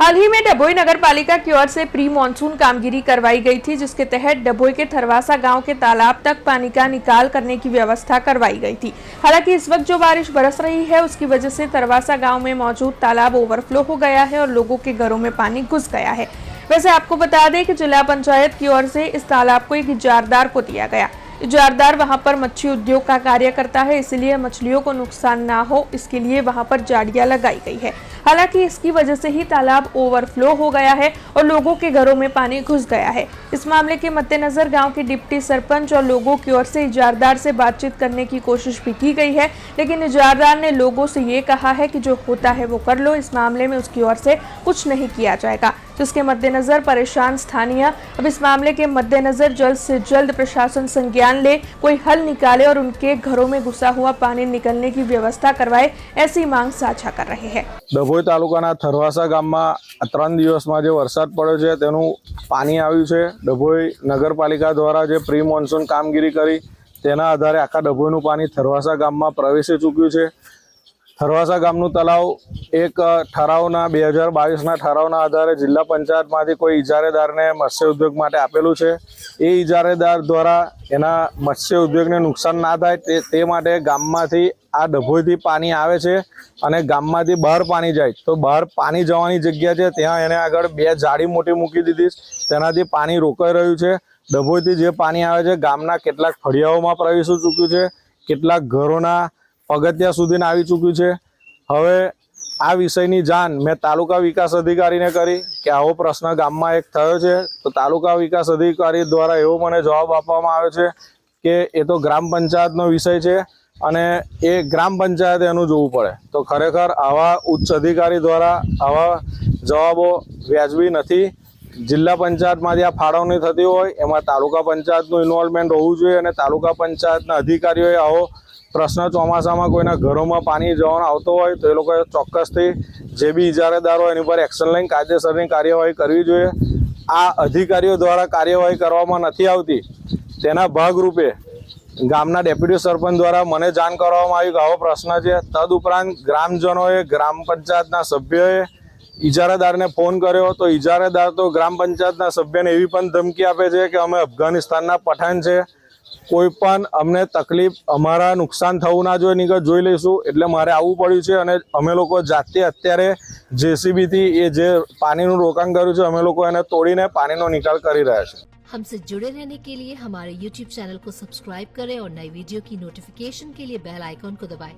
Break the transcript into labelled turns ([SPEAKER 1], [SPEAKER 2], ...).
[SPEAKER 1] हाल ही में डभोई नगर पालिका की ओर से प्री मानसून कामगिरी करवाई गई थी, जिसके तहत डभोई के थरवासा गांव के तालाब तक पानी का निकाल करने की व्यवस्था करवाई गई थी। हालांकि इस वक्त जो बारिश बरस रही है उसकी वजह से थरवासा गांव में मौजूद तालाब ओवरफ्लो हो गया है और लोगों के घरों में पानी घुस गया है। वैसे आपको बता दें कि जिला पंचायत की ओर से इस तालाब को एक इजारदार को दिया गया। इजारदार वहां पर मच्छी उद्योग का कार्य करता है, इसलिए मछलियों को नुकसान ना हो इसके लिए वहां पर जालियां लगाई गई है। हालांकि इसकी वजह से ही तालाब ओवरफ्लो हो गया है और लोगों के घरों में पानी घुस गया है। इस मामले के मद्देनजर गांव के डिप्टी सरपंच और लोगों की ओर से इजारदार से बातचीत करने की कोशिश भी की गई है, लेकिन इजारदार ने लोगों से ये कहा है कि जो होता है वो कर लो, इस मामले में उसकी ओर से कुछ नहीं किया जाएगा। जिसके मद्देनजर परेशान स्थानीय अब इस मामले के मद्देनजर जल्द से जल्द प्रशासन संज्ञान ले, कोई हल निकाले और उनके घरों में घुसा हुआ पानी निकलने की व्यवस्था करवाए, ऐसी मांग साझा कर रहे हैं।
[SPEAKER 2] डभोई तालुकाना थरवासा गामમાં 3 દિવસમાં જે વરસાદ પડ્યો છે તેનું પાણી આવ્યું છે। ડભોઈ નગરપાલિકા દ્વારા જે પ્રી મોન્સૂન કામગીરી કરી તેના આધારે આખા ડભોઈનું પાણી થરવાસા ગામમાં પ્રવેશી ચૂક્યું છે। થરવાસા ગામનું તળાવ એક ઠરાવના 2022ના ઠરાવના આધારે જિલ્લા પંચાયતમાંથી કોઈ ઇજારેદારને મત્સ્ય ઉદ્યોગ માટે આપેલું છે। એ ઇજારેદાર દ્વારા એના મત્સ્ય ઉદ્યોગને નુકસાન ના થાય તે માટે ગામમાંથી આ ડભોઈથી પાણી આવે છે અને ગામમાંથી બહાર પાણી જાય તો બહાર પાણી જવાની જગ્યા છે ત્યાં એને આગળ 2 જાળી મોટી મૂકી દીધી, તેનાથી પાણી રોકાઈ રહ્યું છે। ડભોઈથી જે પાણી આવે છે ગામના કેટલાક ફળિયાઓમાં પ્રવેશી ચૂક્યું છે, કેટલાક ઘરોના પગથિયા સુધીને આવી ચૂક્યું છે। હવે આ વિષયની જાણ મેં તાલુકા વિકાસ અધિકારીને કરી કે આવો પ્રશ્ન ગામમાં એક થયો છે, તો તાલુકા વિકાસ અધિકારી દ્વારા એવો મને જવાબ આપવામાં આવ્યો છે કે એ તો ગ્રામ પંચાયતનો વિષય છે અને એ ગ્રામ પંચાયતે એનું જોવું પડે। તો ખરેખર આવા ઉચ્ચ અધિકારી દ્વારા આવા જવાબો વ્યાજબી નથી। જિલ્લા પંચાયતમાંથી આ ફાળવણી થતી હોય એમાં તાલુકા પંચાયતનું ઇન્વોલ્વમેન્ટ હોવું જોઈએ અને તાલુકા પંચાયતના અધિકારીઓએ આવો પ્રશ્ન ચોમાસામાં કોઈના ઘરોમાં પાણી જવાનો આવતો હોય તો એ લોકોએ ચોક્કસથી જે બી ઇજારેદાર હોય એની પર એક્શન લઈને કાયદેસરની કાર્યવાહી કરવી જોઈએ। આ અધિકારીઓ દ્વારા કાર્યવાહી કરવામાં નથી આવતી તેના ભાગરૂપે ગામના ડેપ્યુટી સરપંચ દ્વારા મને જાણ કરવામાં આવી કે આવો પ્રશ્ન છે। તદુપરાંત ગ્રામજનોએ ગ્રામ પંચાયતના સભ્યોએ ઇજારેદારને ફોન કર્યો તો ઇજારેદાર તો ગ્રામ પંચાયતના સભ્યને એવી પણ ધમકી આપે છે કે અમે અફઘાનિસ્તાનના પઠાણ છે, કોઈ પણ અમને તકલીફ અમારા નુકસાન થવું ના જોઈએ નિકર જોઈ લઈશું। એટલે મારે આવવું પડ્યું છે અને અમે લોકો જાતે અત્યારે જેસીબીથી એ જે પાણીનું રોકાણ કર્યું છે અમે લોકો એને તોડીને પાણીનો નિકાલ કરી રહ્યા છે।
[SPEAKER 3] हमसे जुड़े रहने के लिए हमारे YouTube चैनल को सब्सक्राइब करें और नई वीडियो की नोटिफिकेशन के लिए बेल आइकॉन को दबाएं।